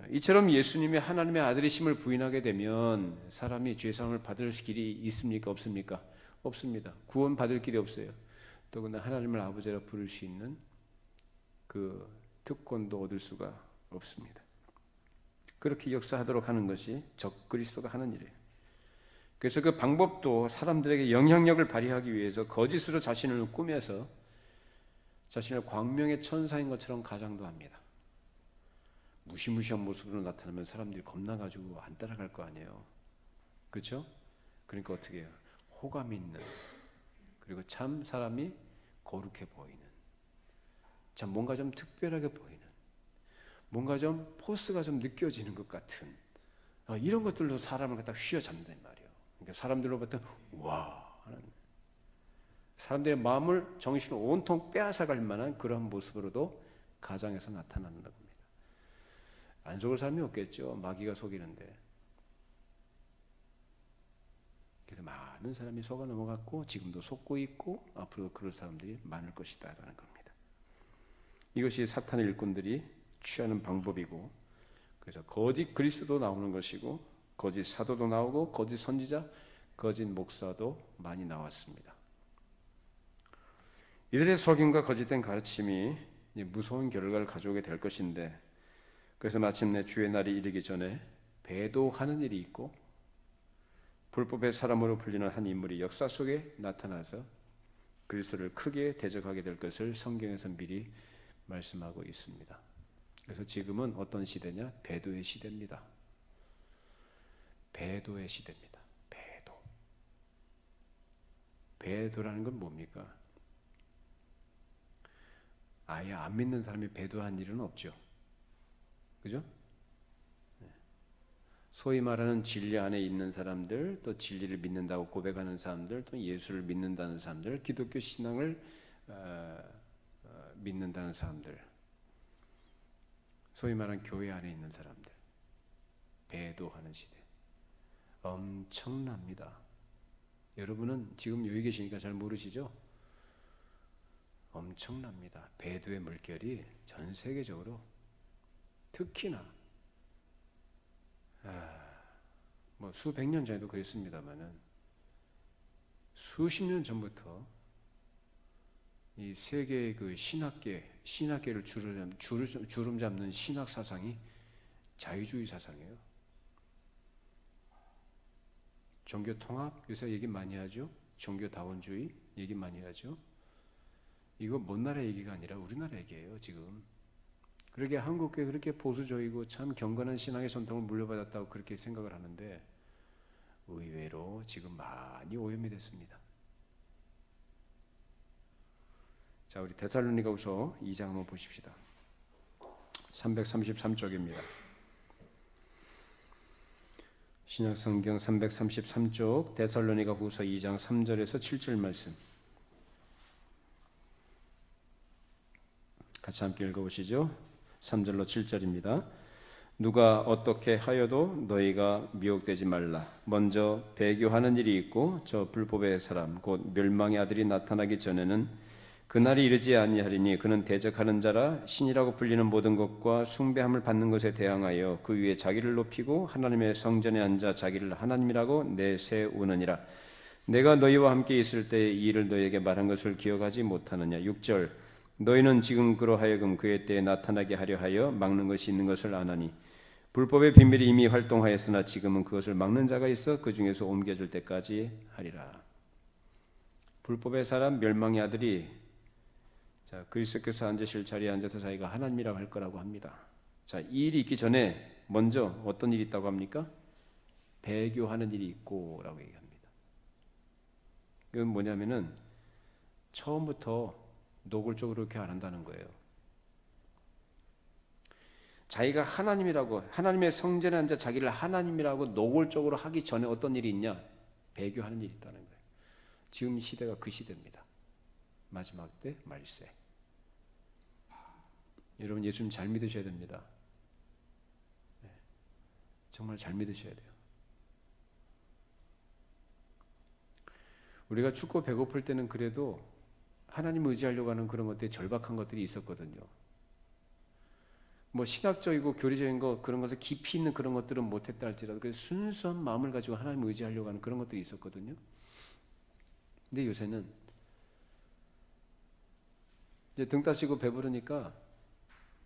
이처럼 예수님이 하나님의 아들이심을 부인하게 되면 사람이 죄사함을 받을 길이 있습니까? 없습니까? 없습니다. 구원 받을 길이 없어요. 더구나 하나님을 아버지라 부를 수 있는 그 특권도 얻을 수가 없습니다. 그렇게 역사하도록 하는 것이 적그리스도가 하는 일이에요. 그래서 그 방법도 사람들에게 영향력을 발휘하기 위해서 거짓으로 자신을 꾸며서 자신을 광명의 천사인 것처럼 가장도 합니다. 무시무시한 모습으로 나타나면 사람들이 겁나가지고 안 따라갈 거 아니에요. 그렇죠? 그러니까 어떻게 해요? 호감 있는, 그리고 참 사람이 거룩해 보이는, 참 뭔가 좀 특별하게 보이는, 뭔가 좀 포스가 좀 느껴지는 것 같은 이런 것들로 사람을 갖다 휘어잡는단 말이에요. 그러니까 사람들로부터 와 하는, 사람들의 마음을, 정신을 온통 빼앗아갈 만한 그런 모습으로도 가장에서 나타난다고 합니다. 안 속을 사람이 없겠죠. 마귀가 속이는데. 그래서 많은 사람이 속아 넘어갔고 지금도 속고 있고 앞으로 그럴 사람들이 많을 것이다라는 겁니다. 이것이 사탄의 일꾼들이 취하는 방법이고, 그래서 거짓 그리스도 나오는 것이고, 거짓 사도도 나오고, 거짓 선지자, 거짓 목사도 많이 나왔습니다. 이들의 속임과 거짓된 가르침이 무서운 결과를 가져오게 될 것인데, 그래서 마침내 주의 날이 이르기 전에 배도하는 일이 있고, 불법의 사람으로 불리는 한 인물이 역사 속에 나타나서 그리스도를 크게 대적하게 될 것을 성경에서 미리 말씀하고 있습니다. 그래서 지금은 어떤 시대냐? 배도의 시대입니다. 배도의 시대입니다. 배도. 배도라는 건 뭡니까? 아예 안 믿는 사람이 배도한 일은 없죠. 그죠? 소위 말하는 진리 안에 있는 사람들, 또 진리를 믿는다고 고백하는 사람들, 또 예수를 믿는다는 사람들, 기독교 신앙을 믿는다는 사람들, 소위 말하는 교회 안에 있는 사람들, 배도하는 시대 엄청납니다. 여러분은 지금 여기 계시니까 잘 모르시죠? 엄청납니다. 배도의 물결이 전 세계적으로, 특히나 뭐 수백 년 전에도 그랬습니다만은 수십 년 전부터 이 세계의 그 신학계를 주름 잡는 신학 사상이 자유주의 사상이에요. 종교 통합, 요새 얘기 많이 하죠. 종교 다원주의 얘기 많이 하죠. 이거 먼 나라 얘기가 아니라 우리나라 얘기예요, 지금. 그렇게 한국교회 그렇게 보수적이고 참 경건한 신앙의 전통을 물려받았다고 그렇게 생각을 하는데 의외로 지금 많이 오염이 됐습니다. 자, 우리 데살로니가후서 2장 한번 보십시다. 333쪽입니다. 신약성경 333쪽 데살로니가 후서 2장 3절에서 7절 말씀 같이 함께 읽어보시죠. 3절로 7절입니다. 누가 어떻게 하여도 너희가 미혹되지 말라. 먼저 배교하는 일이 있고 저 불법의 사람 곧 멸망의 아들이 나타나기 전에는 그날이 이르지 아니하리니 그는 대적하는 자라 신이라고 불리는 모든 것과 숭배함을 받는 것에 대항하여 그 위에 자기를 높이고 하나님의 성전에 앉아 자기를 하나님이라고 내세우느니라. 내가 너희와 함께 있을 때 이 일을 너희에게 말한 것을 기억하지 못하느냐. 6절 너희는 지금 그러하여금 그의 때에 나타나게 하려 하여 막는 것이 있는 것을 아나니 불법의 비밀이 이미 활동하였으나 지금은 그것을 막는 자가 있어 그 중에서 옮겨질 때까지 하리라. 불법의 사람 멸망의 아들이 그리스도께서 앉으실 자리에 앉아서 자기가 하나님이라고 할 거라고 합니다. 자, 이 일이 있기 전에 먼저 어떤 일이 있다고 합니까? 배교하는 일이 있고 라고 얘기합니다. 이건 뭐냐면은 처음부터 노골적으로 그렇게 안 한다는 거예요. 자기가 하나님이라고 하나님의 성전에 앉아 자기를 하나님이라고 노골적으로 하기 전에 어떤 일이 있냐? 배교하는 일이 있다는 거예요. 지금 시대가 그 시대입니다. 마지막 때 말세. 여러분 예수님 잘 믿으셔야 됩니다. 네, 정말 잘 믿으셔야 돼요. 우리가 춥고 배고플 때는 그래도 하나님 의지하려고 하는 그런 것들이 절박한 것들이 있었거든요. 뭐 신학적이고 교리적인 거 그런 것을 깊이 있는 그런 것들은 못했다 할지라도 그래서 순수한 마음을 가지고 하나님 의지하려고 하는 그런 것들이 있었거든요. 근데 요새는 이제 등 따시고 배부르니까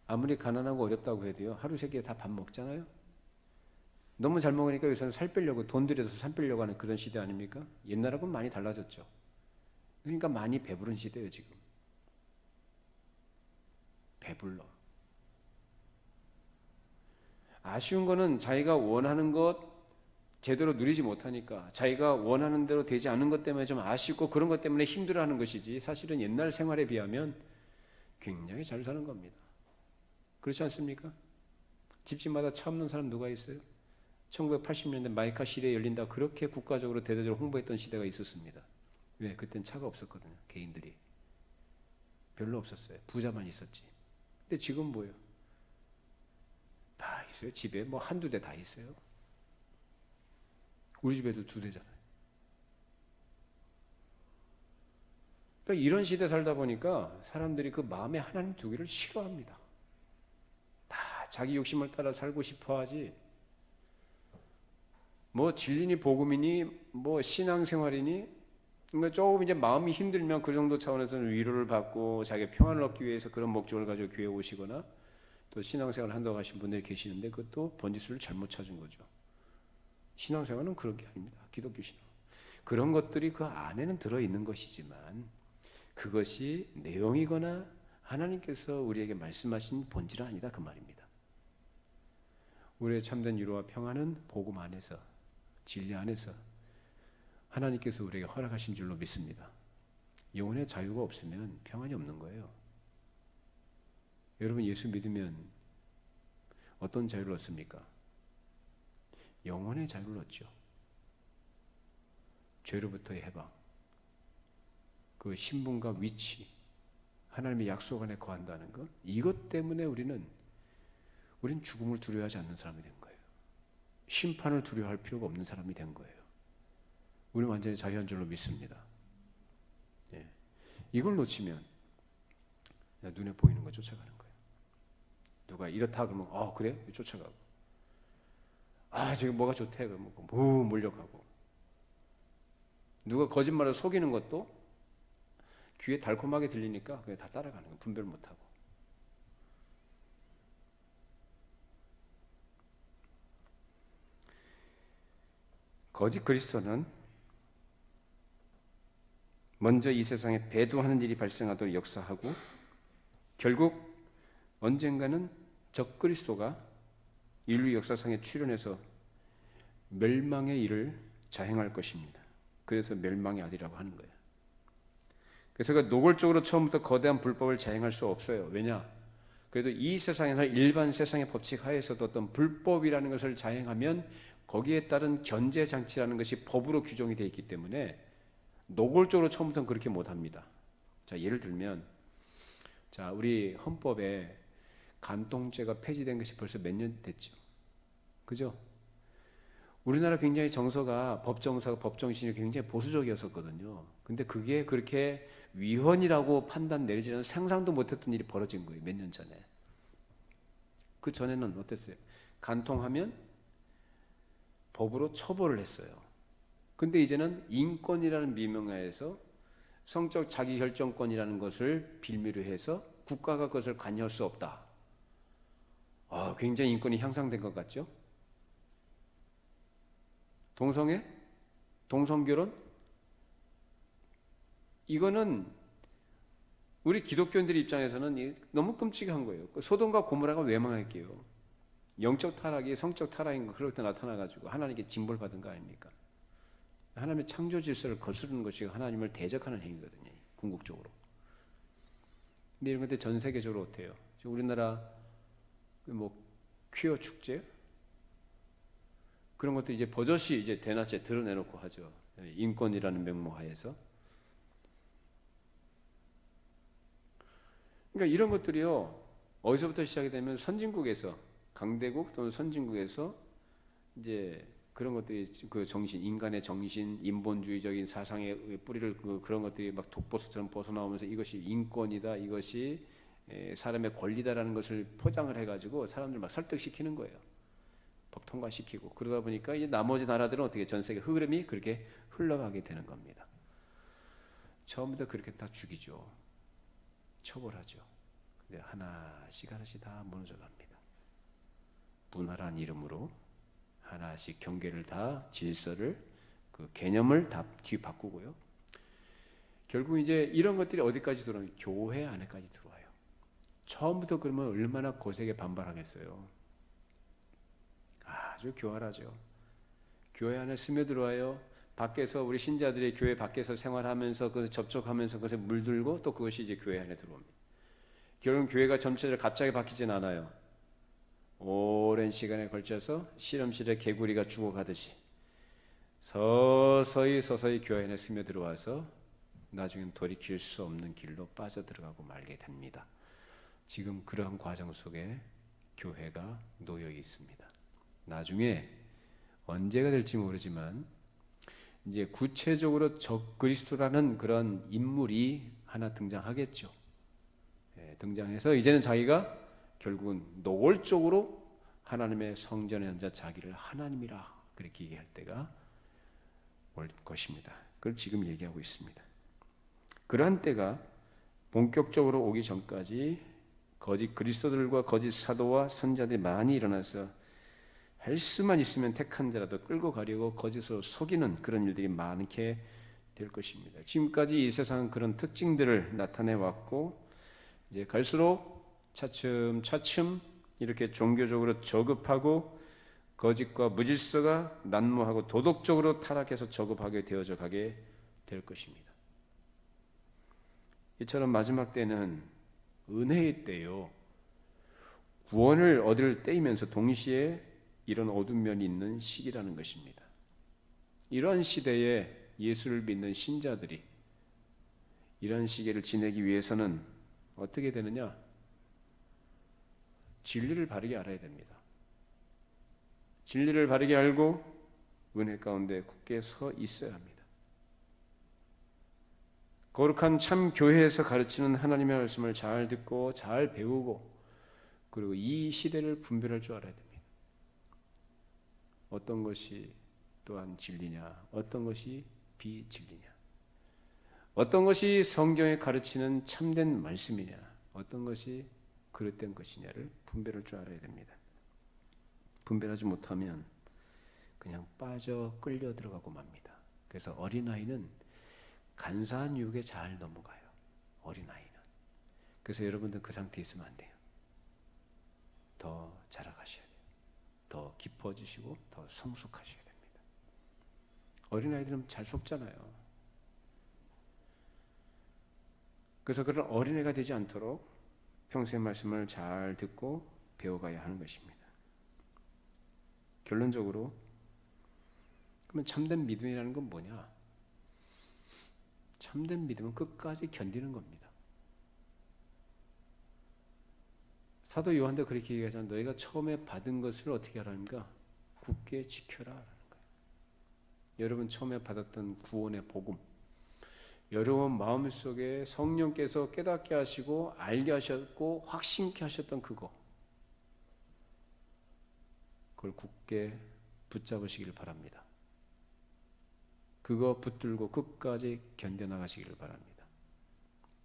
아무리 가난하고 어렵다고 해도요 하루 세 끼 다 밥 먹잖아요. 너무 잘 먹으니까 요새는 살 빼려고 돈 들여서 살 빼려고 하는 그런 시대 아닙니까? 옛날하고는 많이 달라졌죠. 그러니까 많이 배부른 시대예요 지금. 배불러. 아쉬운 거는 자기가 원하는 것 제대로 누리지 못하니까 자기가 원하는 대로 되지 않은 것 때문에 좀 아쉽고 그런 것 때문에 힘들어하는 것이지 사실은 옛날 생활에 비하면 굉장히 잘 사는 겁니다. 그렇지 않습니까? 집집마다 차 없는 사람 누가 있어요? 1980년대 마이카 시대에 열린다 그렇게 국가적으로 대대적으로 홍보했던 시대가 있었습니다. 왜? 그땐 차가 없었거든요. 개인들이. 별로 없었어요. 부자만 있었지. 근데 지금 뭐예요? 다 있어요. 집에 뭐 한두 대 다 있어요. 우리 집에도 2대잖아요. 그러니까 이런 시대 살다 보니까 사람들이 그 마음에 하나님 두기를 싫어합니다. 다 자기 욕심을 따라 살고 싶어 하지. 뭐 진리니 복음이니 뭐 신앙생활이니 그러니까 조금 이제 마음이 힘들면 그 정도 차원에서는 위로를 받고 자기의 평안을 얻기 위해서 그런 목적을 가지고 교회에 오시거나 또 신앙생활을 한다고 하신 분들이 계시는데 그것도 번지수를 잘못 찾은 거죠. 신앙생활은 그런 게 아닙니다. 기독교 신앙. 그런 것들이 그 안에는 들어있는 것이지만 그것이 내용이거나 하나님께서 우리에게 말씀하신 본질은 아니다 그 말입니다. 우리의 참된 위로와 평안은 복음 안에서 진리 안에서 하나님께서 우리에게 허락하신 줄로 믿습니다. 영혼의 자유가 없으면 평안이 없는 거예요. 여러분 예수 믿으면 어떤 자유를 얻습니까? 영혼의 자유를 얻죠. 죄로부터의 해방, 그 신분과 위치, 하나님의 약속 안에 거한다는 것, 이것 때문에 우리는 죽음을 두려워하지 않는 사람이 된 거예요. 심판을 두려워할 필요가 없는 사람이 된 거예요. 우리는 완전히 자유한 줄로 믿습니다. 예. 이걸 놓치면 눈에 보이는 거 쫓아가는 거예요. 누가 이렇다 그러면 그래? 쫓아가고 저기 뭐가 좋대 그러면 몰려가고 누가 거짓말을 속이는 것도 귀에 달콤하게 들리니까 그냥 다 따라가는 거예요. 분별 못하고. 거짓 그리스도는 먼저 이 세상에 배도하는 일이 발생하도록 역사하고 결국 언젠가는 적 그리스도가 인류 역사상에 출현해서 멸망의 일을 자행할 것입니다. 그래서 멸망의 아들이라고 하는 거예요. 그래서 그 노골적으로 처음부터 거대한 불법을 자행할 수 없어요. 왜냐? 그래도 이 세상에서 일반 세상의 법칙 하에서도 어떤 불법이라는 것을 자행하면 거기에 따른 견제 장치라는 것이 법으로 규정이 되어 있기 때문에 노골적으로 처음부터는 그렇게 못합니다. 자, 예를 들면, 자, 우리 헌법에 간통죄가 폐지된 것이 벌써 몇 년 됐죠. 그죠? 우리나라 굉장히 정서가, 법정신이 굉장히 보수적이었었거든요. 근데 그게 그렇게 위헌이라고 판단 내리지는 상상도 못했던 일이 벌어진 거예요. 몇 년 전에. 그 전에는 어땠어요? 간통하면 법으로 처벌을 했어요. 근데 이제는 인권이라는 미명하에서 성적 자기결정권이라는 것을 빌미로 해서 국가가 그것을 관여할 수 없다. 굉장히 인권이 향상된 것 같죠? 동성애? 동성결혼? 이거는 우리 기독교인들 입장에서는 너무 끔찍한 거예요. 소돔과 고모라가 왜 망할게요? 영적 타락이 성적 타락인 거 그럴 때 나타나가지고 하나님께 징벌 받은 거 아닙니까? 하나님의 창조 질서를 거스르는 것이 하나님을 대적하는 행위거든요. 궁극적으로. 근데 이런 것들 전 세계적으로 어때요? 우리나라 뭐 퀴어 축제 그런 것도 이제 버젓이 이제 대낮에 드러내놓고 하죠. 인권이라는 명목하에서. 그러니까 이런 것들이요. 어디서부터 시작이 되면 선진국에서 강대국 또는 선진국에서 이제 그런 것들이 그 정신, 인간의 정신, 인본주의적인 사상의 뿌리를 그런 것들이 막 독보스처럼 벗어나오면서 이것이 인권이다, 이것이 사람의 권리다라는 것을 포장을 해가지고 사람들 막 설득시키는 거예요. 법 통과시키고 그러다 보니까 이제 나머지 나라들은 어떻게 전 세계 흐름이 그렇게 흘러가게 되는 겁니다. 처음부터 그렇게 다 죽이죠. 처벌하죠. 근데 하나씩 다 무너져갑니다. 문화란 이름으로 하나씩 경계를 다 질서를 그 개념을 다 뒤바꾸고요. 결국 이제 이런 것들이 어디까지 들어오면 교회 안에까지 들어와요. 처음부터 그러면 얼마나 거세게 반발하겠어요. 아주 교활하죠. 교회 안에 스며들어와요. 밖에서 우리 신자들이 교회 밖에서 생활하면서 그것을 접촉하면서 그것에 물들고 또 그것이 이제 교회 안에 들어옵니다. 결국 교회가 전체적으로 갑자기 바뀌진 않아요. 오랜 시간에 걸쳐서 실험실에 개구리가 죽어가듯이 서서히 교회 안에 스며들어와서 나중엔 돌이킬 수 없는 길로 빠져들어가고 말게 됩니다. 지금 그러한 과정 속에 교회가 놓여 있습니다. 나중에 언제가 될지 모르지만 이제 구체적으로 적그리스도라는 그런 인물이 하나 등장하겠죠. 등장해서 이제는 자기가 결국은 노골적으로 하나님의 성전에 앉아 자기를 하나님이라 그렇게 얘기할 때가 올 것입니다. 그걸 지금 얘기하고 있습니다. 그러한 때가 본격적으로 오기 전까지 거짓 그리스도들과 거짓 사도와 선자들이 많이 일어나서 할 수만 있으면 택한 자라도 끌고 가려고 거짓으로 속이는 그런 일들이 많게 될 것입니다. 지금까지 이 세상은 그런 특징들을 나타내 왔고 이제 갈수록 차츰 이렇게 종교적으로 저급하고 거짓과 무질서가 난무하고 도덕적으로 타락해서 저급하게 되어져 가게 될 것입니다. 이처럼 마지막 때는 은혜의 때요. 구원을 얻을 때이면서 동시에 이런 어두운 면이 있는 시기라는 것입니다. 이러한 시대에 예수를 믿는 신자들이 이러한 시기를 지내기 위해서는 어떻게 되느냐? 진리를 바르게 알아야 됩니다. 진리를 바르게 알고 은혜 가운데 굳게 서 있어야 합니다. 거룩한 참 교회에서 가르치는 하나님의 말씀을 잘 듣고 잘 배우고 그리고 이 시대를 분별할 줄 알아야 됩니다. 어떤 것이 또한 진리냐, 어떤 것이 비진리냐, 어떤 것이 성경에 가르치는 참된 말씀이냐, 어떤 것이 그릇된 것이냐를 분별할 줄 알아야 됩니다. 분별하지 못하면 그냥 빠져 끌려 들어가고 맙니다. 그래서 어린아이는 간사한 유혹에 잘 넘어가요. 어린아이는. 그래서 여러분들 그 상태에 있으면 안 돼요. 더 자라가셔야 돼요. 더 깊어지시고 더 성숙하셔야 됩니다. 어린아이들은 잘 속잖아요. 그래서 그런 어린애가 되지 않도록 평소의 말씀을 잘 듣고 배워가야 하는 것입니다. 결론적으로 그러면 참된 믿음이라는 건 뭐냐? 참된 믿음은 끝까지 견디는 겁니다. 사도 요한도 그렇게 얘기하잖아요. 너희가 처음에 받은 것을 어떻게 하라는가? 굳게 지켜라 라는 거예요. 여러분 처음에 받았던 구원의 복음, 여러분 마음속에 성령께서 깨닫게 하시고 알게 하셨고 확신케 하셨던 그걸 굳게 붙잡으시길 바랍니다. 그거 붙들고 끝까지 견뎌나가시기를 바랍니다.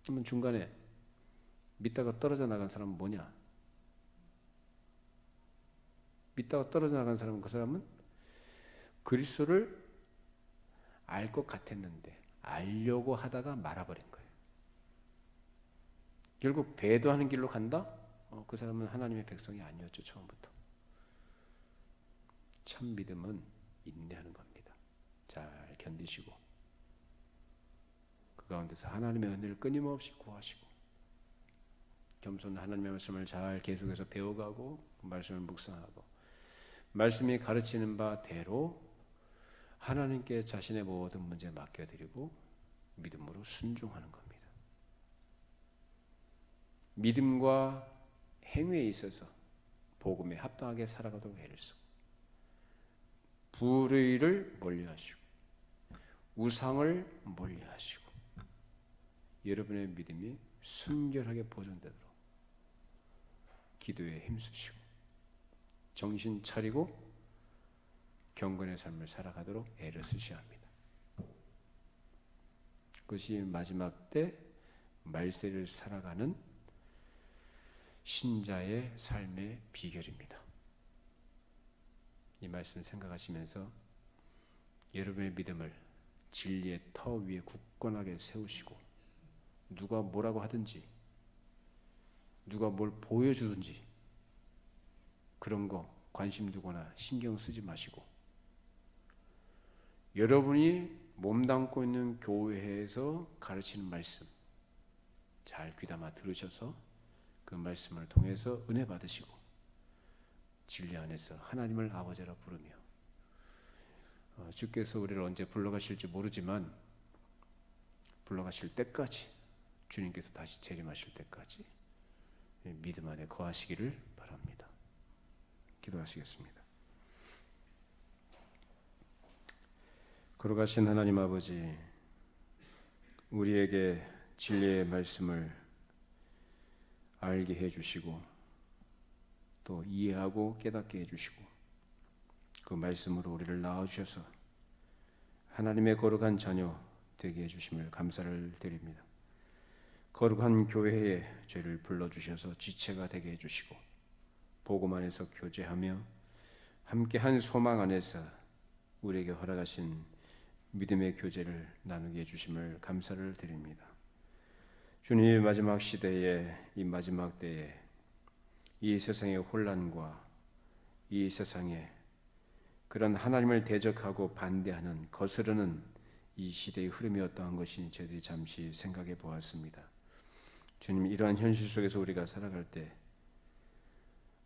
그러면 중간에 믿다가 떨어져 나간 사람은 뭐냐? 믿다가 떨어져 나간 사람은 그 사람은 그리스도를 알 것 같았는데 알려고 하다가 말아버린 거예요. 결국 배도하는 길로 간다? 그 사람은 하나님의 백성이 아니었죠. 처음부터. 참 믿음은 인내하는 겁니다. 잘 견디시고 그 가운데서 하나님의 은혜를 끊임없이 구하시고 겸손한 하나님의 말씀을 잘 계속해서 배워가고 말씀을 묵상하고 말씀이 가르치는 바대로 하나님께 자신의 모든 문제 맡겨드리고 믿음으로 순종하는 겁니다. 믿음과 행위에 있어서 복음에 합당하게 살아가도록 애를 쓰고 불의를 멀리하시고 우상을 멀리하시고 여러분의 믿음이 순결하게 보존되도록 기도에 힘쓰시고 정신 차리고 경건의 삶을 살아가도록 애를 쓰셔야 합니다. 그것이 마지막 때 말세를 살아가는 신자의 삶의 비결입니다. 이 말씀 생각하시면서 여러분의 믿음을 진리의 터 위에 굳건하게 세우시고 누가 뭐라고 하든지 누가 뭘 보여주든지 그런 거 관심 두거나 신경 쓰지 마시고 여러분이 몸담고 있는 교회에서 가르치는 말씀 잘 귀담아 들으셔서 그 말씀을 통해서 은혜 받으시고 진리 안에서 하나님을 아버지라 부르며 주께서 우리를 언제 불러가실지 모르지만 불러가실 때까지 주님께서 다시 재림하실 때까지 믿음 안에 거하시기를 바랍니다. 기도하시겠습니다. 거룩하신 하나님 아버지, 우리에게 진리의 말씀을 알게 해주시고 또 이해하고 깨닫게 해주시고 그 말씀으로 우리를 낳아주셔서 하나님의 거룩한 자녀 되게 해주심을 감사를 드립니다. 거룩한 교회에 죄를 불러주셔서 지체가 되게 해주시고 복음 안에서 교제하며 함께한 소망 안에서 우리에게 허락하신 믿음의 교제를 나누게 해주심을 감사를 드립니다. 주님의 마지막 시대에 이 마지막 때에 이 세상의 혼란과 이 세상에 그런 하나님을 대적하고 반대하는 거스르는 이 시대의 흐름이 어떠한 것인지 저희들이 잠시 생각해 보았습니다. 주님, 이러한 현실 속에서 우리가 살아갈 때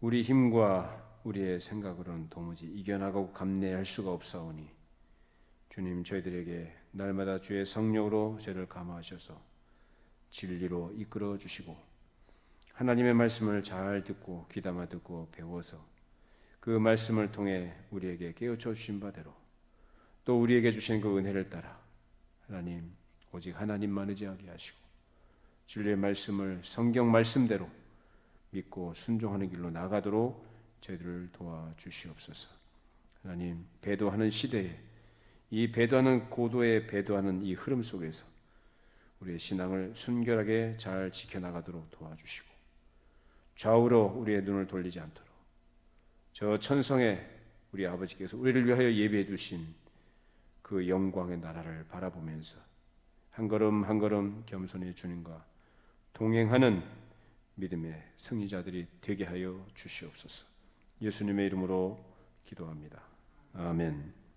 우리 힘과 우리의 생각으로는 도무지 이겨나가고 감내할 수가 없사오니 주님, 저희들에게 날마다 주의 성령으로 저를 감화하셔서 진리로 이끌어 주시고 하나님의 말씀을 잘 듣고 귀담아 듣고 배워서 그 말씀을 통해 우리에게 깨우쳐 주신 바대로 또 우리에게 주신 그 은혜를 따라 하나님 오직 하나님만 의지하게 하시고 진리의 말씀을 성경 말씀대로 믿고 순종하는 길로 나가도록 저희들을 도와주시옵소서. 하나님, 배도하는 시대에 이 배도하는 고도의 배도하는 이 흐름 속에서 우리의 신앙을 순결하게 잘 지켜나가도록 도와주시고 좌우로 우리의 눈을 돌리지 않도록 저 천성에 우리 아버지께서 우리를 위하여 예비해 두신 그 영광의 나라를 바라보면서 한 걸음 한 걸음 겸손히 주님과 동행하는 믿음의 승리자들이 되게 하여 주시옵소서. 예수님의 이름으로 기도합니다. 아멘.